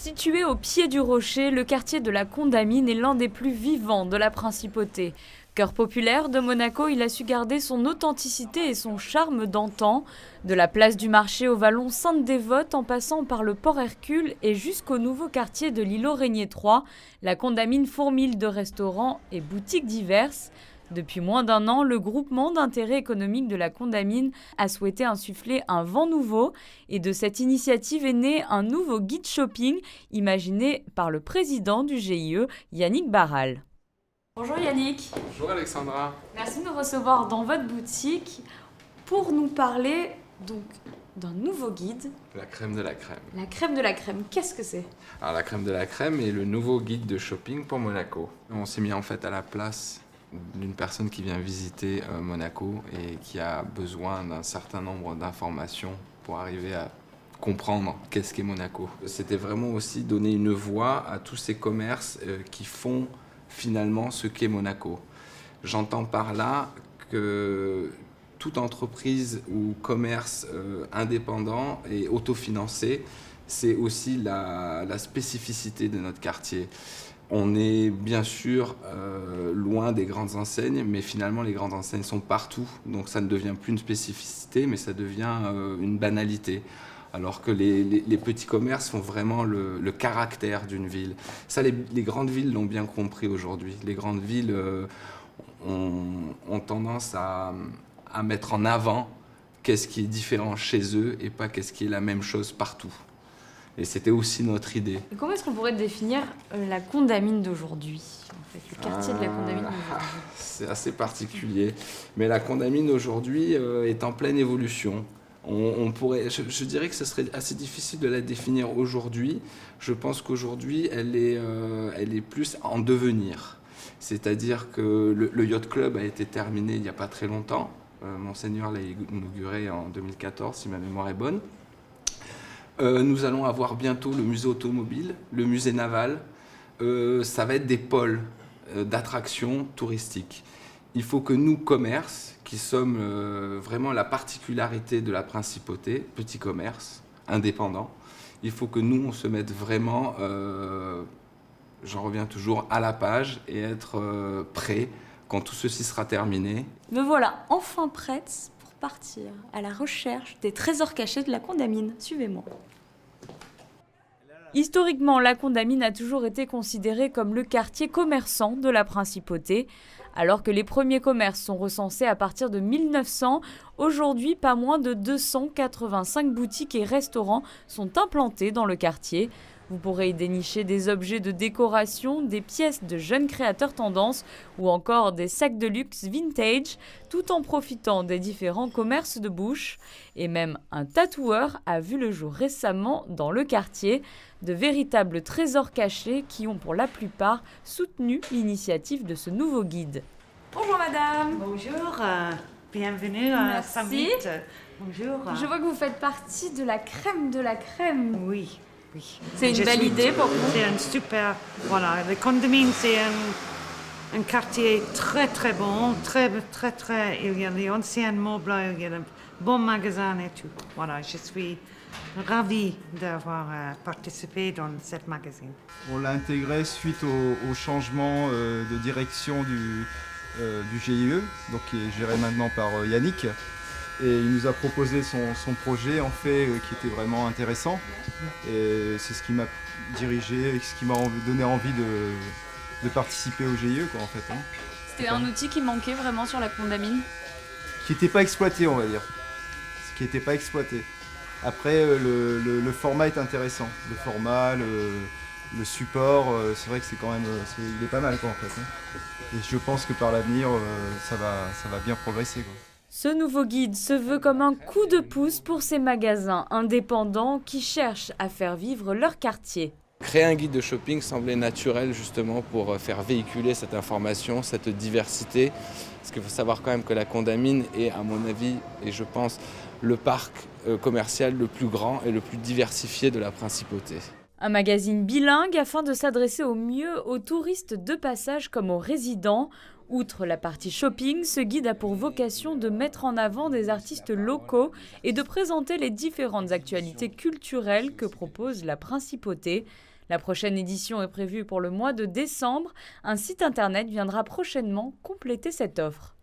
Situé au pied du rocher, le quartier de la Condamine est l'un des plus vivants de la principauté. Cœur populaire de Monaco, il a su garder son authenticité et son charme d'antan. De la place du marché au vallon Sainte-Dévote, en passant par le port Hercule et jusqu'au nouveau quartier de l'îlot Régnier 3, la Condamine fourmille de restaurants et boutiques diverses. Depuis moins d'un an, le groupement d'intérêt économique de la Condamine a souhaité insuffler un vent nouveau et de cette initiative est né un nouveau guide shopping imaginé par le président du GIE, Yannick Barral. Bonjour Yannick. Bonjour Alexandra. Merci de nous recevoir dans votre boutique pour nous parler donc d'un nouveau guide. La crème de la crème. La crème de la crème, qu'est-ce que c'est ? Alors la crème de la crème est le nouveau guide de shopping pour Monaco. On s'est mis en fait à la place d'une personne qui vient visiter Monaco et qui a besoin d'un certain nombre d'informations pour arriver à comprendre qu'est-ce qu'est Monaco. C'était vraiment aussi donner une voix à tous ces commerces qui font finalement ce qu'est Monaco. J'entends par là que toute entreprise ou commerce indépendant et autofinancé, c'est aussi la spécificité de notre quartier. On est bien sûr loin des grandes enseignes, mais finalement les grandes enseignes sont partout, donc ça ne devient plus une spécificité, mais ça devient une banalité. Alors que les petits commerces font vraiment le caractère d'une ville. Ça, les grandes villes l'ont bien compris aujourd'hui. Les grandes villes ont tendance à mettre en avant qu'est-ce qui est différent chez eux et pas qu'est-ce qui est la même chose partout. Et c'était aussi notre idée. Et comment est-ce qu'on pourrait définir la Condamine d'aujourd'hui, en fait, le quartier de la Condamine d'aujourd'hui ? C'est assez particulier. Mais la Condamine aujourd'hui est en pleine évolution. Je dirais que ce serait assez difficile de la définir aujourd'hui. Je pense qu'aujourd'hui, elle est plus en devenir. C'est-à-dire que le Yacht Club a été terminé il n'y a pas très longtemps. Monseigneur l'a inauguré en 2014, si ma mémoire est bonne. Nous allons avoir bientôt le musée automobile, le musée naval. Ça va être des pôles d'attractions touristiques. Il faut que nous, commerces, qui sommes vraiment la particularité de la principauté, petit commerce, indépendant, il faut que nous, on se mette vraiment, j'en reviens toujours, à la page et être prêts quand tout ceci sera terminé. Me voilà enfin prête pour partir à la recherche des trésors cachés de la Condamine. Suivez-moi. Historiquement, la Condamine a toujours été considérée comme le quartier commerçant de la principauté. Alors que les premiers commerces sont recensés à partir de 1900, aujourd'hui, pas moins de 285 boutiques et restaurants sont implantés dans le quartier. Vous pourrez y dénicher des objets de décoration, des pièces de jeunes créateurs tendance ou encore des sacs de luxe vintage, tout en profitant des différents commerces de bouche. Et même un tatoueur a vu le jour récemment dans le quartier, de véritables trésors cachés qui ont pour la plupart soutenu l'initiative de ce nouveau guide. Bonjour madame. Bonjour, bienvenue à Merci. Summit. Bonjour. Je vois que vous faites partie de la crème de la crème. Oui, oui. C'est une Je belle suis- idée pour vous. C'est un super, voilà, le Condamine, c'est un quartier très très bon, il y a les anciens meubles, il y a de bons magasins et tout. Voilà, je suis ravie d'avoir participé dans cette magazine. On l'a intégré suite au changement de direction du GIE, donc qui est géré maintenant par Yannick. Et il nous a proposé son projet en fait qui était vraiment intéressant. Et c'est ce qui m'a dirigé et ce qui m'a donné envie de participer au GIE quoi, en fait. Hein. C'était un outil qui manquait vraiment sur la Condamine. Qui n'était pas exploité on va dire. Ce qui n'était pas exploité. Après le format est intéressant. Le format, le support, c'est vrai que c'est quand même il est pas mal quoi en fait. Hein. Et je pense que par l'avenir ça va bien progresser quoi. Ce nouveau guide se veut comme un coup de pouce pour ces magasins indépendants qui cherchent à faire vivre leur quartier. Créer un guide de shopping semblait naturel justement pour faire véhiculer cette information, cette diversité. Parce qu'il faut savoir quand même que la Condamine est, à mon avis, et je pense, le parc commercial le plus grand et le plus diversifié de la principauté. Un magazine bilingue afin de s'adresser au mieux aux touristes de passage comme aux résidents. Outre la partie shopping, ce guide a pour vocation de mettre en avant des artistes locaux et de présenter les différentes actualités culturelles que propose la principauté. La prochaine édition est prévue pour le mois de décembre. Un site internet viendra prochainement compléter cette offre.